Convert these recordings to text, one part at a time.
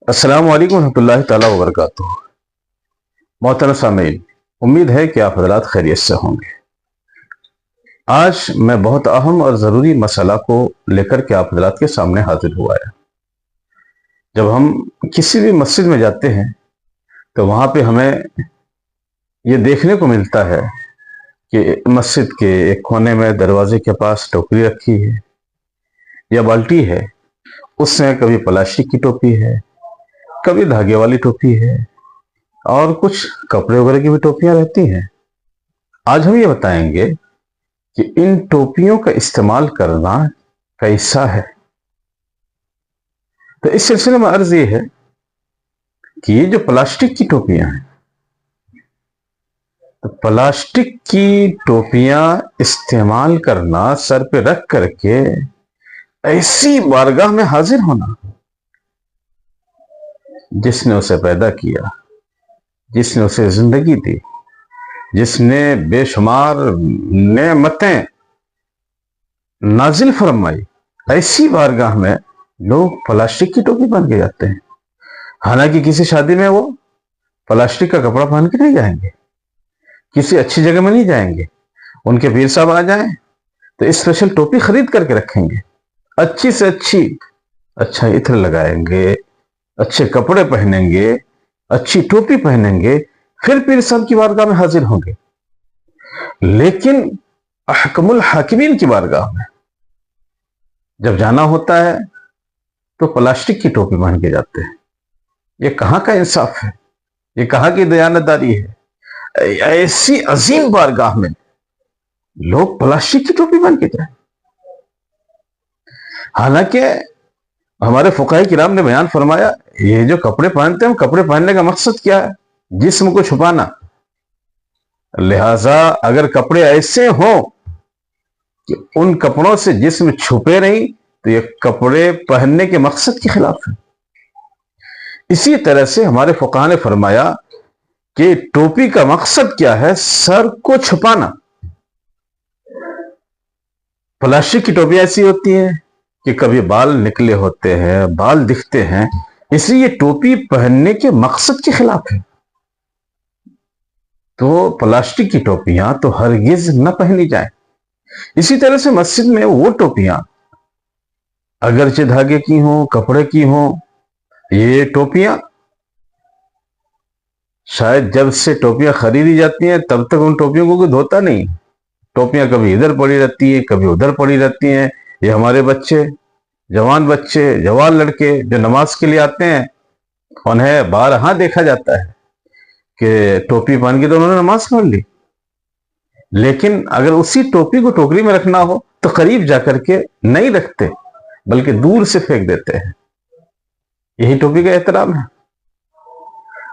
अस्सलाम वालेकुम रहमतुल्लाहि ताला वबरकातुहू। मोहतरम सामीन, उम्मीद है कि आप हज़रात खैरियत से होंगे। आज मैं बहुत अहम और ज़रूरी मसला को लेकर के आप हज़रात के सामने हाजिर हुआ है। जब हम किसी भी मस्जिद में जाते हैं तो वहाँ पे हमें ये देखने को मिलता है कि मस्जिद के एक कोने में दरवाजे के पास टोकरी रखी है या बाल्टी है, उसमें कभी प्लास्टिक की टोपी है, कभी धागे वाली टोपी है और कुछ कपड़े वगैरह की भी टोपियां रहती हैं। आज हम ये बताएंगे कि इन टोपियों का इस्तेमाल करना कैसा है। तो इस सिलसिले में अर्ज ये है कि ये जो प्लास्टिक की टोपियां हैं, तो प्लास्टिक की टोपियां इस्तेमाल करना, सर पे रख करके ऐसी बारगाह में हाजिर होना जिसने उसे पैदा किया, जिसने उसे जिंदगी दी, जिसने बेशुमार नेमतें नाजिल फरमाई, ऐसी बारगाह में लोग प्लास्टिक की टोपी पहन के जाते हैं। हालांकि किसी शादी में वो प्लास्टिक का कपड़ा पहन के नहीं जाएंगे, किसी अच्छी जगह में नहीं जाएंगे। उनके पीर साहब आ जाएं तो स्पेशल टोपी खरीद करके रखेंगे, अच्छी से अच्छी, अच्छा इत्र लगाएंगे, अच्छे कपड़े पहनेंगे, अच्छी टोपी पहनेंगे, फिर पीर साहब की बारगाह में हाजिर होंगे। लेकिन अहकमुल हाकिमीन की बारगाह में जब जाना होता है तो प्लास्टिक की टोपी पहन के जाते हैं। ये कहां का इंसाफ है, ये कहां की दयानतदारी है। ऐसी अजीम बारगाह में लोग प्लास्टिक की टोपी पहन के जाए। हालांकि हमारे फुकाहे किराम ने बयान फरमाया, ये जो कपड़े पहनते हैं, कपड़े पहनने का मकसद क्या है? जिस्म को छुपाना। लिहाजा अगर कपड़े ऐसे हों कि उन कपड़ों से जिस्म छुपे नहीं, तो ये कपड़े पहनने के मकसद के खिलाफ है। इसी तरह से हमारे फुकाहा ने फरमाया कि टोपी का मकसद क्या है? सर को छुपाना। प्लास्टिक की टोपी ऐसी होती है कि कभी बाल निकले होते हैं, बाल दिखते हैं, इसलिए टोपी पहनने के मकसद के खिलाफ है। तो प्लास्टिक की टोपियां तो हरगिज न पहनी जाए। इसी तरह से मस्जिद में वो टोपियां अगरचे धागे की हों, कपड़े की हों, ये टोपियां शायद जब से टोपियां खरीदी जाती हैं तब तक उन टोपियों को कोई धोता नहीं। टोपियां कभी इधर पड़ी रहती है, कभी उधर पड़ी रहती हैं। ये हमारे बच्चे, जवान लड़के जो नमाज के लिए आते हैं, उन्हें बारहा देखा जाता है कि टोपी पहन के तो उन्होंने नमाज पढ़ ली, लेकिन अगर उसी टोपी को टोकरी में रखना हो तो करीब जाकर के नहीं रखते, बल्कि दूर से फेंक देते हैं। यही टोपी का एहतराम है।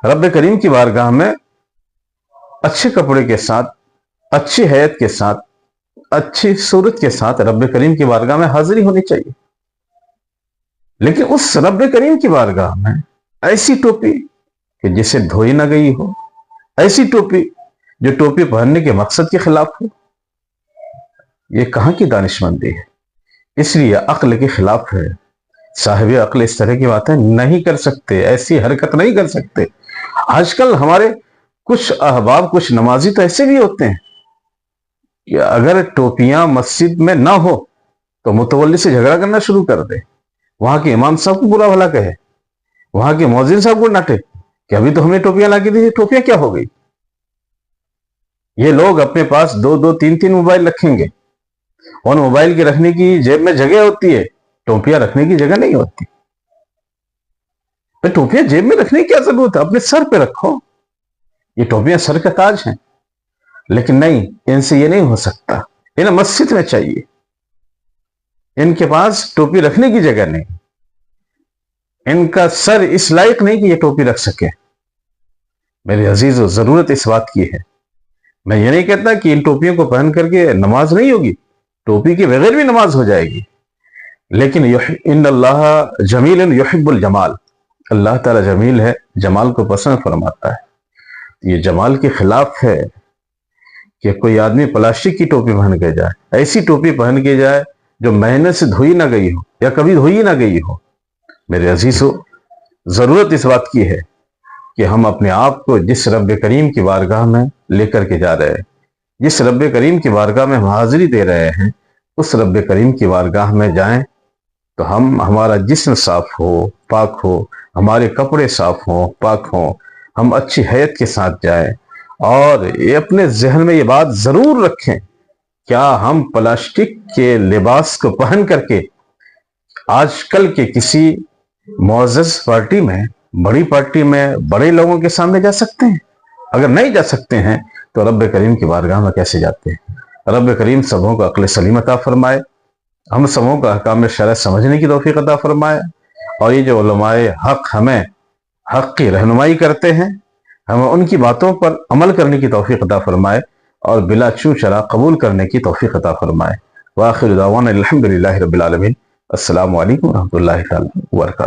रब करीम की बारगाह में अच्छे कपड़े के साथ, अच्छी हैत के साथ, अच्छी सूरत के साथ रब करीम की बारगाह में हाजिरी होनी चाहिए। लेकिन उस रब करीम की बारगाह में ऐसी टोपी कि जिसे धोई ना गई हो, ऐसी टोपी जो टोपी पहनने के मकसद के खिलाफ हो, ये कहां की दानिशमंदी है। इसलिए अक्ल के खिलाफ है। साहिब अक्ल इस तरह की बातें नहीं कर सकते, ऐसी हरकत नहीं कर सकते। आजकल हमारे कुछ अहबाब, कुछ नमाजी तो ऐसे भी होते हैं कि अगर टोपियां मस्जिद में ना हो तो मुतवल्ली से झगड़ा करना शुरू कर दे, वहां के इमाम साहब को बुरा भला कहे, वहां के मौजिन साहब को डांटे कि अभी तो हमें टोपियां ला के दी, टोपियां क्या हो गई। ये लोग अपने पास 2-2, 3-3 मोबाइल रखेंगे। और मोबाइल के रखने की जेब में जगह होती है, टोपियां रखने की जगह नहीं होती। तो टोपियां जेब में रखने की क्या जरूरत है? अपने सर पे रखो। ये टोपियां सर का ताज हैं। लेकिन नहीं, इनसे ये नहीं हो सकता। इन्हें मस्जिद में चाहिए, इनके पास टोपी रखने की जगह नहीं, इनका सर इस लायक नहीं कि ये टोपी रख सके। मेरे अजीजों, जरूरत इस बात की है। मैं ये नहीं कहता कि इन टोपियों को पहन करके नमाज नहीं होगी, टोपी के बगैर भी नमाज हो जाएगी। लेकिन इन्नल्लाह जमीलन युहिब्बुल जमाल, अल्लाह ताला जमील है, जमाल को पसंद फरमाता है। ये जमाल के खिलाफ है कि कोई आदमी प्लास्टिक की टोपी पहन के जाए, ऐसी टोपी पहन के जाए जो मेहनत से धोई ना गई हो या कभी धोई ना गई हो। मेरे अजीजों, ضرورت اس بات کی ہے کہ ہم اپنے آپ کو جس رب کریم کی بارگاہ میں لے کر کے جا رہے ہیں، جس رب کریم کی بارگاہ میں ہم حاضری دے رہے ہیں، اس رب کریم کی بارگاہ میں جائیں تو ہمارا جسم صاف ہو، پاک ہو، ہمارے کپڑے صاف ہوں، پاک ہوں، ہم اچھی حیت کے ساتھ جائیں، اور یہ اپنے ذہن میں یہ بات ضرور رکھیں، کیا ہم پلاسٹک کے لباس کو پہن کر کے آج کل کے کسی معزز پارٹی میں، بڑی پارٹی میں، بڑے لوگوں کے سامنے جا سکتے ہیں؟ اگر نہیں جا سکتے ہیں تو رب کریم کی بارگاہ میں کیسے جاتے ہیں؟ رب کریم سبوں کو عقل سلیم عطا فرمائے، ہم سبوں کو احکام شرع سمجھنے کی توفیق عطا فرمائے، اور یہ جو علماء حق ہمیں حق کی رہنمائی کرتے ہیں، ہمیں ان کی باتوں پر عمل کرنے کی توفیق عطا فرمائے اور بلا چوں چرا قبول کرنے کی توفیق عطا فرمائے۔ وآخر دعوانا الحمدللہ رب العالمین۔ السلام علیکم ورحمۃ اللہ تعالی وبرکاتہ۔